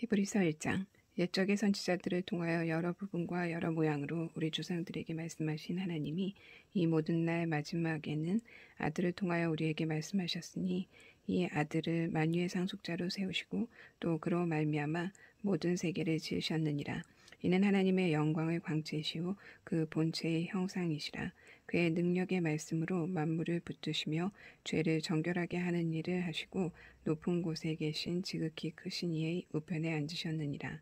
히브리서 1장. 옛적의 선지자들을 통하여 여러 부분과 여러 모양으로 우리 조상들에게 말씀하신 하나님이 이 모든 날 마지막에는 아들을 통하여 우리에게 말씀하셨으니 이 아들을 만유의 상속자로 세우시고 또 그로 말미암아 모든 세계를 지으셨느니라. 이는 하나님의 영광의 광채시오 그 본체의 형상이시라. 그의 능력의 말씀으로 만물을 붙드시며 죄를 정결하게 하는 일을 하시고 높은 곳에 계신 지극히 크신 이의 우편에 앉으셨느니라.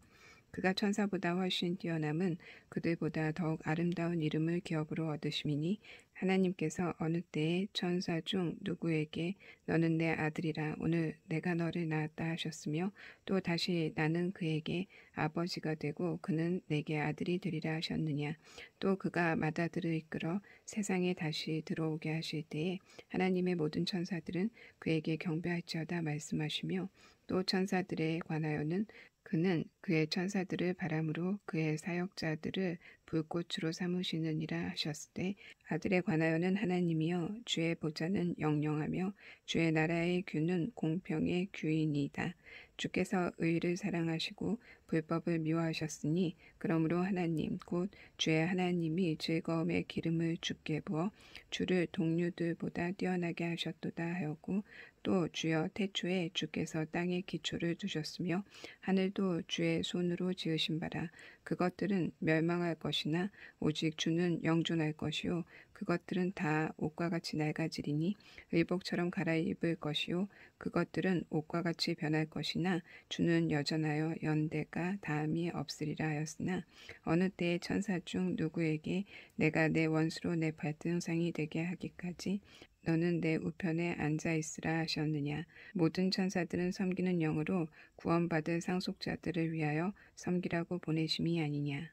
그가 천사보다 훨씬 뛰어남은 그들보다 더욱 아름다운 이름을 기업으로 얻으심이니 하나님께서 어느 때에 천사 중 누구에게 너는 내 아들이라 오늘 내가 너를 낳았다 하셨으며 또 다시 나는 그에게 아버지가 되고 그는 내게 아들이 되리라 하셨느냐. 또 그가 맏아들을 이끌어 세상에 다시 들어오게 하실 때에 하나님의 모든 천사들은 그에게 경배할지어다 말씀하시며 또 천사들에 관하여는 그는 그의 천사들을 바람으로 그의 사역자들을 불꽃으로 삼으시느니라 하셨을 때 아들에 관하여는 하나님이여 주의 보좌는 영영하며 주의 나라의 규는 공평의 규이니이다. 주께서 의를 사랑하시고 불법을 미워하셨으니 그러므로 하나님 곧 주의 하나님이 즐거움의 기름을 주께 부어 주를 동류들보다 뛰어나게 하셨도다 하였고 또 주여 태초에 주께서 땅의 기초를 두셨으며 하늘도 주의 손으로 지으신 바라. 그것들은 멸망할 것이나 오직 주는 영존할 것이요 그것들은 다 옷과 같이 낡아지리니 의복처럼 갈아입을 것이요 그것들은 옷과 같이 변할 것이나 주는 여전하여 연대가 다함이 없으리라 하였으나 어느 때에 천사 중 누구에게 내가 내 원수로 내 발등상이 되게 하기까지 너는 내 우편에 앉아있으라 하셨느냐. 모든 천사들은 섬기는 영으로 구원받을 상속자들을 위하여 섬기라고 보내심이 아니냐.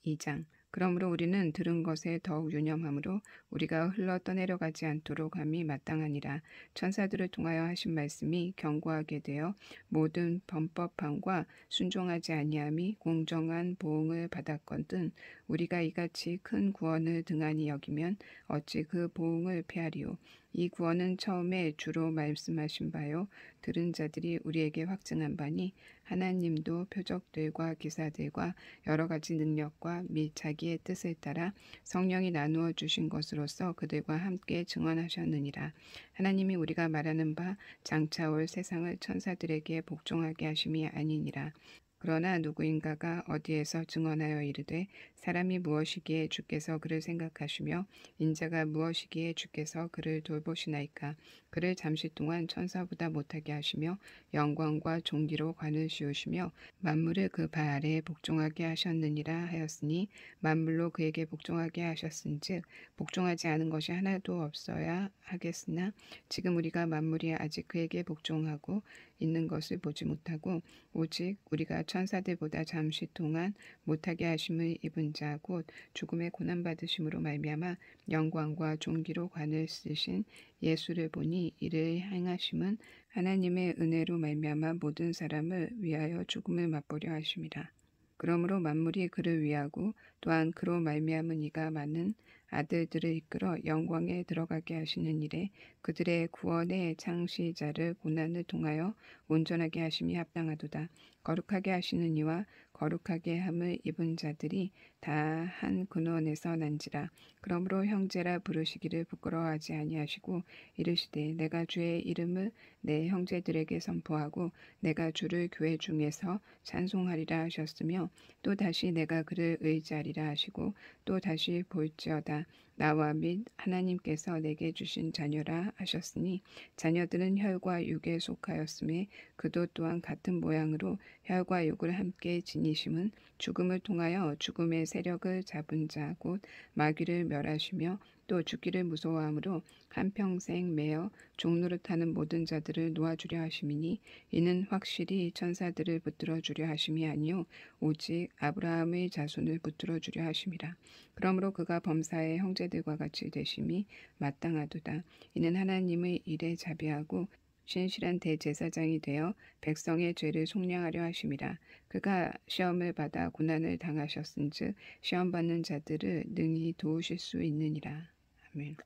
2장. 그러므로 우리는 들은 것에 더욱 유념하므로 우리가 흘러 떠내려가지 않도록 함이 마땅하니라. 천사들을 통하여 하신 말씀이 견고하게 되어 모든 범법함과 순종하지 아니함이 공정한 보응을 받았거든 우리가 이같이 큰 구원을 등한히 여기면 어찌 그 보응을 피하리요. 이 구원은 처음에 주로 말씀하신 바요 들은 자들이 우리에게 확증한 바니 하나님도 표적들과 기사들과 여러 가지 능력과 및 자기의 뜻을 따라 성령이 나누어 주신 것으로서 그들과 함께 증언하셨느니라. 하나님이 우리가 말하는 바 장차 올 세상을 천사들에게 복종하게 하심이 아니니라. 그러나 누구인가가 어디에서 증언하여 이르되 사람이 무엇이기에 주께서 그를 생각하시며 인자가 무엇이기에 주께서 그를 돌보시나이까. 그를 잠시 동안 천사보다 못하게 하시며 영광과 존귀로 관을 씌우시며 만물을 그 발 아래에 복종하게 하셨느니라 하였으니 만물로 그에게 복종하게 하셨은즉 복종하지 않은 것이 하나도 없어야 하겠으나 지금 우리가 만물이 아직 그에게 복종하고 있는 것을 보지 못하고 오직 우리가 천사들보다 잠시 동안 못하게 하심을 입은 자 곧 죽음의 고난받으심으로 말미암아 영광과 존귀로 관을 쓰신 예수를 보니 이를 행하심은 하나님의 은혜로 말미암아 모든 사람을 위하여 죽음을 맛보려 하심이라. 그러므로 만물이 그를 위하고 또한 그로 말미암은 이가 많은 아들들을 이끌어 영광에 들어가게 하시는 일에 그들의 구원의 창시자를 고난을 통하여 온전하게 하심이 합당하도다. 거룩하게 하시는 이와 거룩하게 함을 입은 자들이 다 한 근원에서 난지라. 그러므로 형제라 부르시기를 부끄러워하지 아니하시고 이르시되 내가 주의 이름을 내 형제들에게 선포하고 내가 주를 교회 중에서 찬송하리라 하셨으며 또 다시 내가 그를 의지하리라 하시고 또 다시 볼지어다 나와 및 하나님께서 내게 주신 자녀라 하셨으니 자녀들은 혈과 육에 속하였음에 그도 또한 같은 모양으로 혈과 육을 함께 지니심은 죽음을 통하여 죽음의 세력을 잡은 자 곧 마귀를 멸하시며 또 죽기를 무서워함으로 한평생 매어 종노릇하는 모든 자들을 놓아주려 하심이니 이는 확실히 천사들을 붙들어 주려 하심이 아니요 오직 아브라함의 자손을 붙들어 주려 하심이라. 그러므로 그가 범사의 형제들과 같이 되심이 마땅하도다. 이는 하나님의 일에 자비하고 신실한 대제사장이 되어 백성의 죄를 속량하려 하심이라. 그가 시험을 받아 고난을 당하셨은즉 시험 받는 자들을 능히 도우실 수 있느니라. 아멘.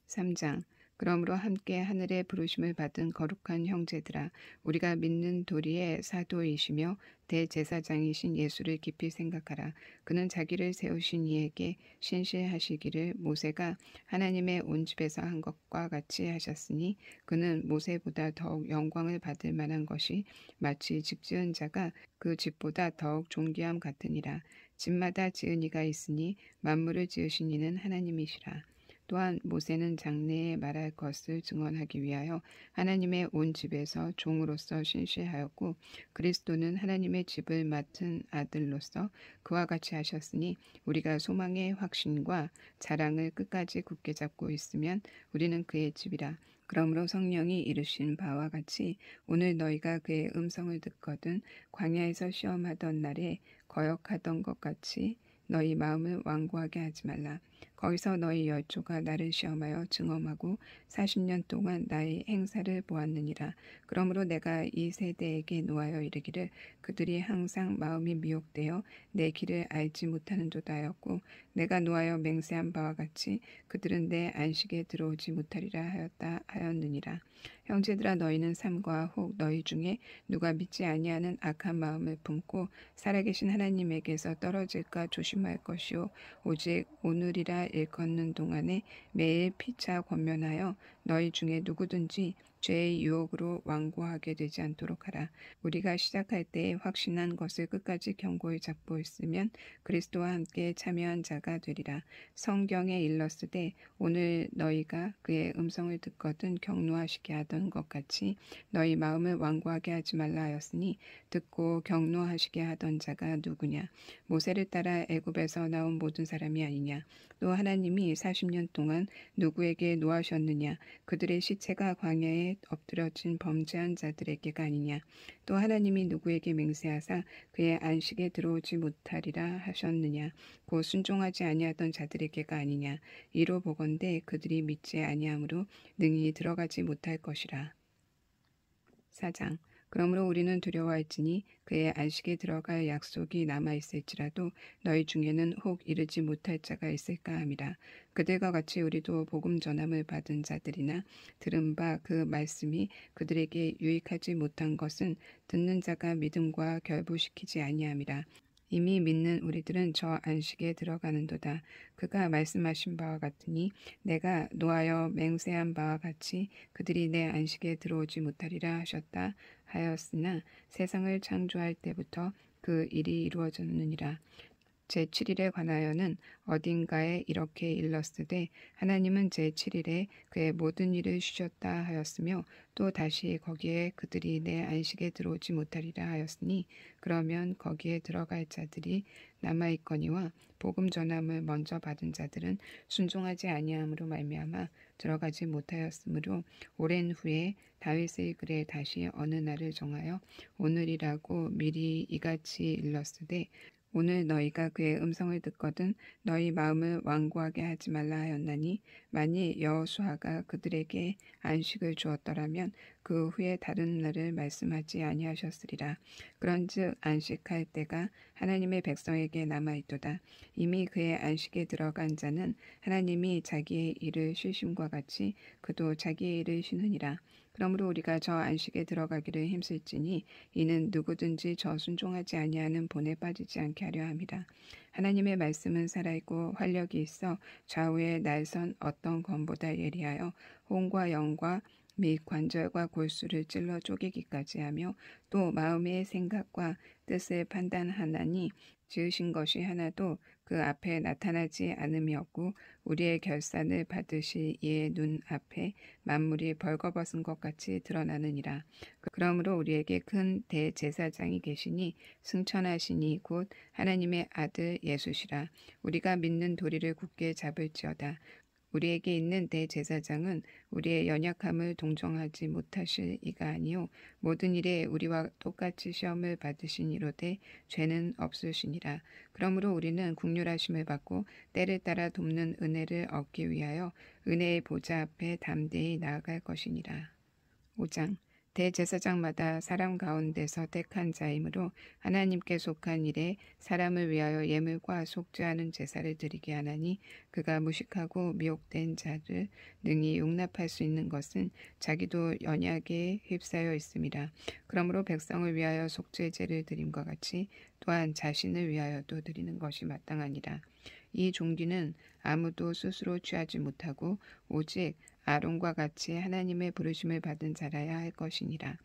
3장. 그러므로 함께 하늘의 부르심을 받은 거룩한 형제들아, 우리가 믿는 도리의 사도이시며 대제사장이신 예수를 깊이 생각하라. 그는 자기를 세우신 이에게 신실하시기를 모세가 하나님의 온 집에서 한 것과 같이 하셨으니, 그는 모세보다 더욱 영광을 받을 만한 것이 마치 집 지은 자가 그 집보다 더욱 존귀함 같으니라. 집마다 지은 이가 있으니 만물을 지으신 이는 하나님이시라. 또한 모세는 장래에 말할 것을 증언하기 위하여 하나님의 온 집에서 종으로서 신실하였고, 그리스도는 하나님의 집을 맡은 아들로서 그와 같이 하셨으니, 우리가 소망의 확신과 자랑을 끝까지 굳게 잡고 있으면 우리는 그의 집이라. 그러므로 성령이 이르신 바와 같이 오늘 너희가 그의 음성을 듣거든 광야에서 시험하던 날에 거역하던 것 같이 너희 마음을 완고하게 하지 말라. 거기서 너희 열조가 나를 시험하여 증언하고 40년 동안 나의 행사를 보았느니라. 그러므로 내가 이 세대에게 노하여 이르기를 그들이 항상 마음이 미혹되어 내 길을 알지 못하는도다 하였고, 내가 노하여 맹세한 바와 같이 그들은 내 안식에 들어오지 못하리라 하였다 하였느니라. 형제들아, 너희는 삼가 혹 너희 중에 누가 믿지 아니하는 악한 마음을 품고 살아계신 하나님에게서 떨어질까 조심할 것이요, 오직 오늘이라 일컫는 동안에 매일 피차 권면하여 너희 중에 누구든지 죄의 유혹으로 완고하게 되지 않도록 하라. 우리가 시작할 때에 확신한 것을 끝까지 견고히 잡고 있으면 그리스도와 함께 참여한 자가 되리라. 성경에 일렀으되 오늘 너희가 그의 음성을 듣거든 경노하시게 하던 것 같이 너희 마음을 완고하게 하지 말라 하였으니, 듣고 경노하시게 하던 자가 누구냐? 모세를 따라 애굽에서 나온 모든 사람이 아니냐? 또 하나님이 40년 동안 누구에게 노하셨느냐? 그들의 시체가 광야에 엎드려진 범죄한 자들에게가 아니냐? 또 하나님이 누구에게 맹세하사 그의 안식에 들어오지 못하리라 하셨느냐? 곧 순종하지 아니하던 자들에게가 아니냐? 이로 보건대 그들이 믿지 아니함으로 능히 들어가지 못할 것이라. 4장. 그러므로 우리는 두려워할지니 그의 안식에 들어갈 약속이 남아있을지라도 너희 중에는 혹 이르지 못할 자가 있을까 함이라. 그들과 같이 우리도 복음 전함을 받은 자들이나 들은 바 그 말씀이 그들에게 유익하지 못한 것은 듣는 자가 믿음과 결부시키지 아니함이라. 이미 믿는 우리들은 저 안식에 들어가는도다. 그가 말씀하신 바와 같으니 내가 노하여 맹세한 바와 같이 그들이 내 안식에 들어오지 못하리라 하셨다 하였으나 세상을 창조할 때부터 그 일이 이루어졌느니라. 제7일에 관하여는 어딘가에 이렇게 일렀으되 하나님은 제7일에 그의 모든 일을 쉬셨다 하였으며, 또 다시 거기에 그들이 내 안식에 들어오지 못하리라 하였으니, 그러면 거기에 들어갈 자들이 남아있거니와 복음 전함을 먼저 받은 자들은 순종하지 아니함으로 말미암아 들어가지 못하였으므로, 오랜 후에 다윗의 글에 다시 어느 날을 정하여 오늘이라고 미리 이같이 일렀으되, 오늘 너희가 그의 음성을 듣거든 너희 마음을 완고하게 하지 말라 하였나니, 만일 여호수아가 그들에게 안식을 주었더라면 그 후에 다른 날을 말씀하지 아니하셨으리라. 그런즉 안식할 때가 하나님의 백성에게 남아있도다. 이미 그의 안식에 들어간 자는 하나님이 자기의 일을 쉬심과 같이 그도 자기의 일을 쉬느니라. 그러므로 우리가 저 안식에 들어가기를 힘쓸지니 이는 누구든지 저 순종하지 아니하는 본에 빠지지 않게 하려 함이라. 하나님의 말씀은 살아있고 활력이 있어 좌우에 날선 어떤 검보다 예리하여 혼과 영과 및 관절과 골수를 찔러 쪼개기까지 하며, 또 마음의 생각과 뜻을 판단하나니 지으신 것이 하나도 그 앞에 나타나지 않음이 없고, 우리의 결산을 받으실 이의 눈 앞에 만물이 벌거벗은 것 같이 드러나느니라. 그러므로 우리에게 큰 대제사장이 계시니 승천하시니 곧 하나님의 아들 예수시라. 우리가 믿는 도리를 굳게 잡을지어다. 우리에게 있는 대제사장은 우리의 연약함을 동정하지 못하실 이가 아니요 모든 일에 우리와 똑같이 시험을 받으신 이로되 죄는 없으시니라. 그러므로 우리는 긍휼하심을 받고 때를 따라 돕는 은혜를 얻기 위하여 은혜의 보좌 앞에 담대히 나아갈 것이니라. 5장. 대제사장마다 사람 가운데서 택한 자이므로 하나님께 속한 일에 사람을 위하여 예물과 속죄하는 제사를 드리게 하나니 그가 무식하고 미혹된 자를 능히 용납할 수 있는 것은 자기도 언약에 휩싸여 있음이라. 그러므로 백성을 위하여 속죄제를 드림과 같이 또한 자신을 위하여도 드리는 것이 마땅하니라. 이 종기는 아무도 스스로 취하지 못하고 오직 아론과 같이 하나님의 부르심을 받은 자라야 할 것이니라.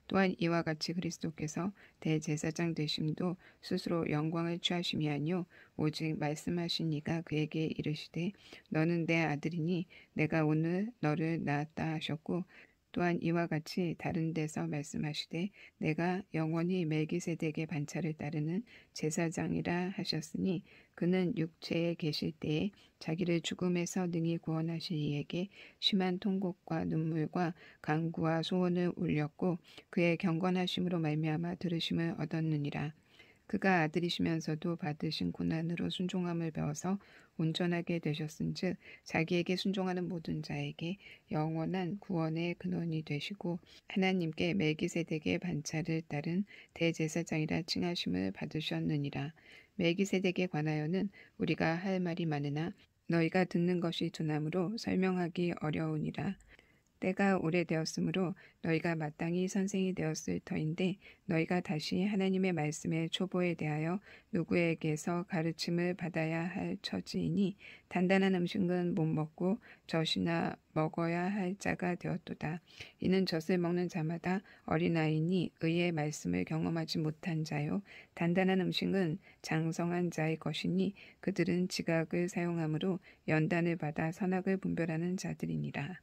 또한 이와 같이 그리스도께서 대제사장 되심도 스스로 영광을 취하심이 아니요 오직 말씀하신 이가 그에게 이르시되 너는 내 아들이니 내가 오늘 너를 낳았다 하셨고 또한 이와 같이 다른 데서 말씀하시되 내가 영원히 멜기세덱의 반차를 따르는 제사장이라 하셨으니 그는 육체에 계실 때에 자기를 죽음에서 능히 구원하실 이에게 심한 통곡과 눈물과 간구와 소원을 울렸고 그의 경건하심으로 말미암아 들으심을 얻었느니라. 그가 아들이시면서도 받으신 고난으로 순종함을 배워서 온전하게 되셨은즉 자기에게 순종하는 모든 자에게 영원한 구원의 근원이 되시고 하나님께 멜기세덱의 반차를 따른 대제사장이라 칭하심을 받으셨느니라. 멜기세덱에 관하여는 우리가 할 말이 많으나 너희가 듣는 것이 두나무로 설명하기 어려우니라. 때가 오래되었으므로 너희가 마땅히 선생이 되었을 터인데 너희가 다시 하나님의 말씀의 초보에 대하여 누구에게서 가르침을 받아야 할 처지이니 단단한 음식은 못 먹고 젖이나 먹어야 할 자가 되었도다. 이는 젖을 먹는 자마다 어린아이니 의의 말씀을 경험하지 못한 자요 단단한 음식은 장성한 자의 것이니 그들은 지각을 사용함으로 연단을 받아 선악을 분별하는 자들이니라.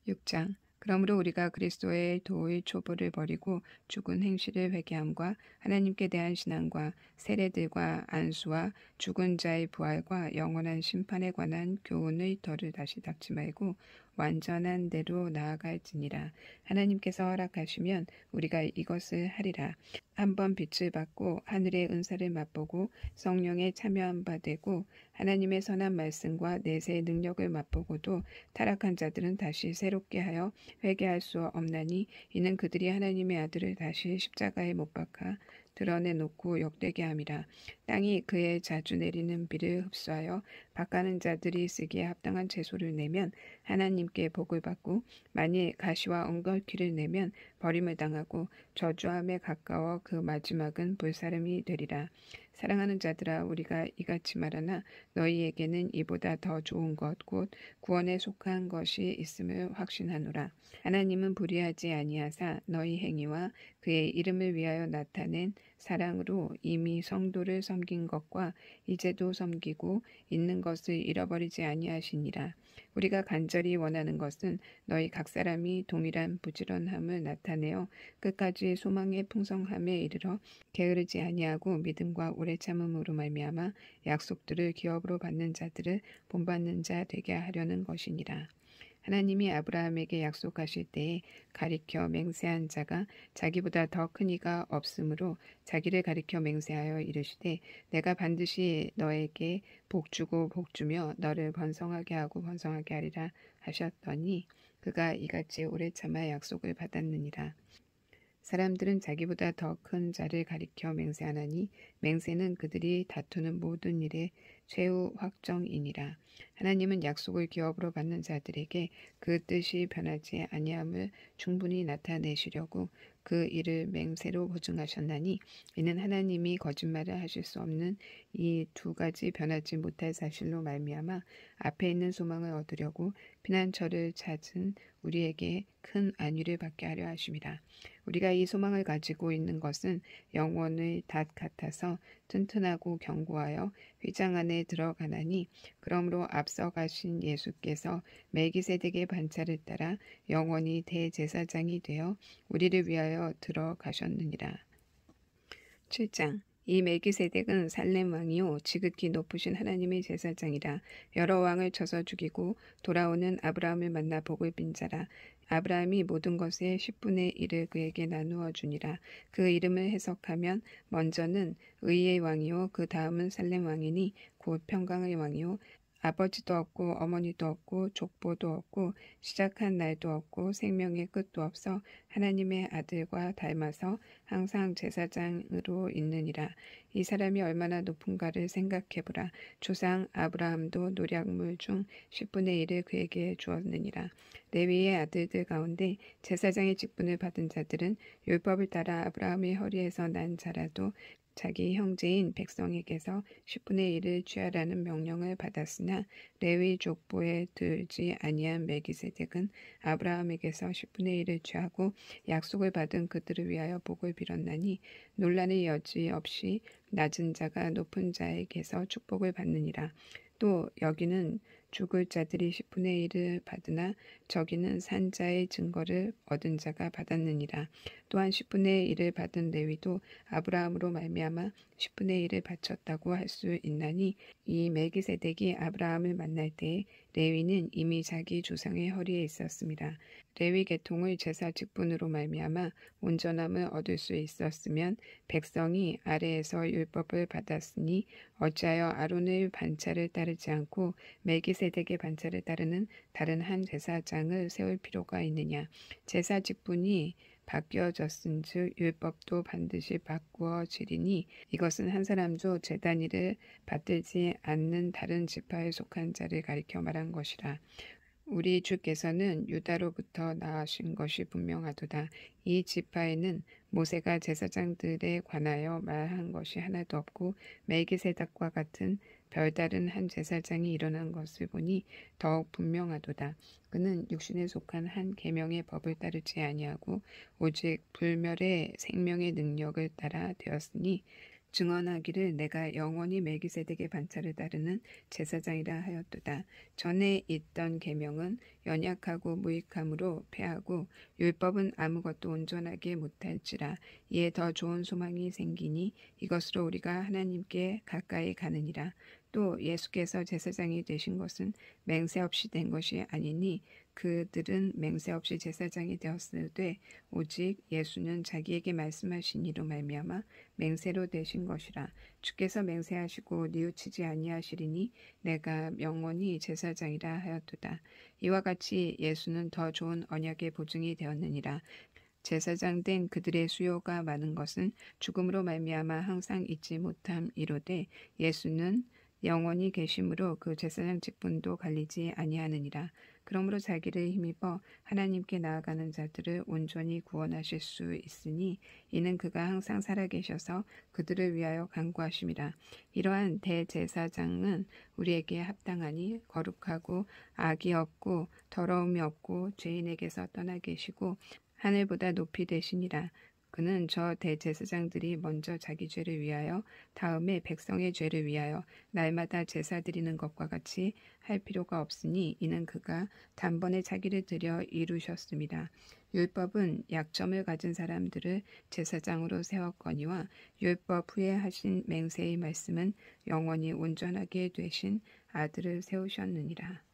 6장 그러므로 우리가 그리스도의 도의 초보를 버리고 죽은 행실을 회개함과 하나님께 대한 신앙과 세례들과 안수와 죽은 자의 부활과 영원한 심판에 관한 교훈의 덫을 다시 닦지 말고 완전한 대로 나아갈지니라. 하나님께서 허락하시면 우리가 이것을 하리라. 한번 빛을 받고 하늘의 은사를 맛보고 성령에 참여한 바 되고 하나님의 선한 말씀과 내세의 능력을 맛보고도 타락한 자들은 다시 새롭게 하여 회개할 수 없나니 이는 그들이 하나님의 아들을 다시 십자가에 못 박아 드러내놓고 역되게 함이라. 땅이 그의 자주 내리는 비를 흡수하여 밭가는 자들이 쓰기에 합당한 채소를 내면 하나님께 복을 받고 만일 가시와 엉겅퀴를 내면 버림을 당하고 저주함에 가까워 그 마지막은 불사름이 되리라. 사랑하는 자들아 우리가 이같이 말하나 너희에게는 이보다 더 좋은 것 곧 구원에 속한 것이 있음을 확신하노라. 하나님은 불의하지 아니하사 너희 행위와 그의 이름을 위하여 나타낸 사랑으로 이미 성도를 섬긴 것과 이제도 섬기고 있는 것을 잃어버리지 아니하시니라. 우리가 간절히 원하는 것은 너희 각 사람이 동일한 부지런함을 나타내어 끝까지 소망의 풍성함에 이르러 게으르지 아니하고 믿음과 오래 참음으로 말미암아 약속들을 기업으로 받는 자들을 본받는 자 되게 하려는 것이니라. 하나님이 아브라함에게 약속하실 때에 가리켜 맹세한 자가 자기보다 더 큰 이가 없으므로 자기를 가리켜 맹세하여 이르시되 내가 반드시 너에게 복주고 복주며 너를 번성하게 하고 번성하게 하리라 하셨더니 그가 이같이 오래 참아 약속을 받았느니라. 사람들은 자기보다 더 큰 자를 가리켜 맹세하나니 맹세는 그들이 다투는 모든 일의 최후 확정이니라. 하나님은 약속을 기업으로 받는 자들에게 그 뜻이 변하지 아니함을 충분히 나타내시려고 그 일을 맹세로 보증하셨나니 이는 하나님이 거짓말을 하실 수 없는 이 두 가지 변하지 못할 사실로 말미암아 앞에 있는 소망을 얻으려고 피난처를 찾은 우리에게 큰 안위를 받게 하려 하심이라. 우리가 이 소망을 가지고 있는 것은 영원의 닷 같아서 튼튼하고 견고하여 휘장 안에 들어가나니 그러므로 앞서 가신 예수께서 멜기세덱의 반차를 따라 영원히 대제사장이 되어 우리를 위하여 들어가셨느니라. 7장 이 멜기세덱은 살렘 왕이요 지극히 높으신 하나님의 제사장이라. 여러 왕을 쳐서 죽이고 돌아오는 아브라함을 만나 복을 빈 자라. 아브라함이 모든 것의 10분의 1을 그에게 나누어 주니라. 그 이름을 해석하면 먼저는 의의 왕이요 그 다음은 살렘 왕이니 곧 평강의 왕이요 아버지도 없고 어머니도 없고 족보도 없고 시작한 날도 없고 생명의 끝도 없어 하나님의 아들과 닮아서 항상 제사장으로 있느니라. 이 사람이 얼마나 높은가를 생각해보라. 조상 아브라함도 노략물 중 10분의 1을 그에게 주었느니라. 레위의 아들들 가운데 제사장의 직분을 받은 자들은 율법을 따라 아브라함의 허리에서 난 자라도 자기 형제인 백성에게서 10분의 1을 취하라는 명령을 받았으나 레위 족보에 들지 아니한 멜기세덱은 아브라함에게서 10분의 1을 취하고 약속을 받은 그들을 위하여 복을 빌었나니 논란의 여지 없이 낮은 자가 높은 자에게서 축복을 받느니라. 또 여기는 죽을 자들이 10분의 1을 받으나 저기는 산 자의 증거를 얻은 자가 받았느니라. 또한 10분의 1을 받은 레위도 아브라함으로 말미암아 10분의 1을 바쳤다고 할 수 있나니 이 멜기세덱이 아브라함을 만날 때에 레위는 이미 자기 조상의 허리에 있었습니다. 레위 계통의 제사 직분으로 말미암아 온전함을 얻을 수 있었으면 백성이 아래에서 율법을 받았으니 어찌하여 아론의 반차를 따르지 않고 멜기세덱의 반차를 따르는 다른 한 제사장을 세울 필요가 있느냐. 제사 직분이 바뀌어졌은즉 율법도 반드시 바꾸어지리니 이것은 한 사람도 제단 일을 받들지 않는 다른 지파에 속한 자를 가리켜 말한 것이라. 우리 주께서는 유다로부터 나으신 것이 분명하도다. 이 지파에는 모세가 제사장들에 관하여 말한 것이 하나도 없고 멜기세덱과 같은 별다른 한 제사장이 일어난 것을 보니 더욱 분명하도다. 그는 육신에 속한 한 계명의 법을 따르지 아니하고 오직 불멸의 생명의 능력을 따라 되었으니 증언하기를 내가 영원히 멜기세덱의 반차를 따르는 제사장이라 하였도다. 전에 있던 계명은 연약하고 무익함으로 패하고 율법은 아무것도 온전하게 못할지라. 이에 더 좋은 소망이 생기니 이것으로 우리가 하나님께 가까이 가느니라. 또 예수께서 제사장이 되신 것은 맹세 없이 된 것이 아니니 그들은 맹세 없이 제사장이 되었으되 오직 예수는 자기에게 말씀하신 이로 말미암아 맹세로 되신 것이라. 주께서 맹세하시고 뉘우치지 아니하시리니 내가 영원히 제사장이라 하였도다. 이와 같이 예수는 더 좋은 언약의 보증이 되었느니라. 제사장 된 그들의 수요가 많은 것은 죽음으로 말미암아 항상 잊지 못함이로되 예수는 영원히 계심으로 그 제사장 직분도 갈리지 아니하느니라. 그러므로 자기를 힘입어 하나님께 나아가는 자들을 온전히 구원하실 수 있으니 이는 그가 항상 살아계셔서 그들을 위하여 간구하심이라. 이러한 대제사장은 우리에게 합당하니 거룩하고 악이 없고 더러움이 없고 죄인에게서 떠나 계시고 하늘보다 높이 되시니라. 그는 저 대제사장들이 먼저 자기 죄를 위하여 다음에 백성의 죄를 위하여 날마다 제사 드리는 것과 같이 할 필요가 없으니 이는 그가 단번에 자기를 들여 이루셨습니다. 율법은 약점을 가진 사람들을 제사장으로 세웠거니와 율법 후에 하신 맹세의 말씀은 영원히 온전하게 되신 아들을 세우셨느니라.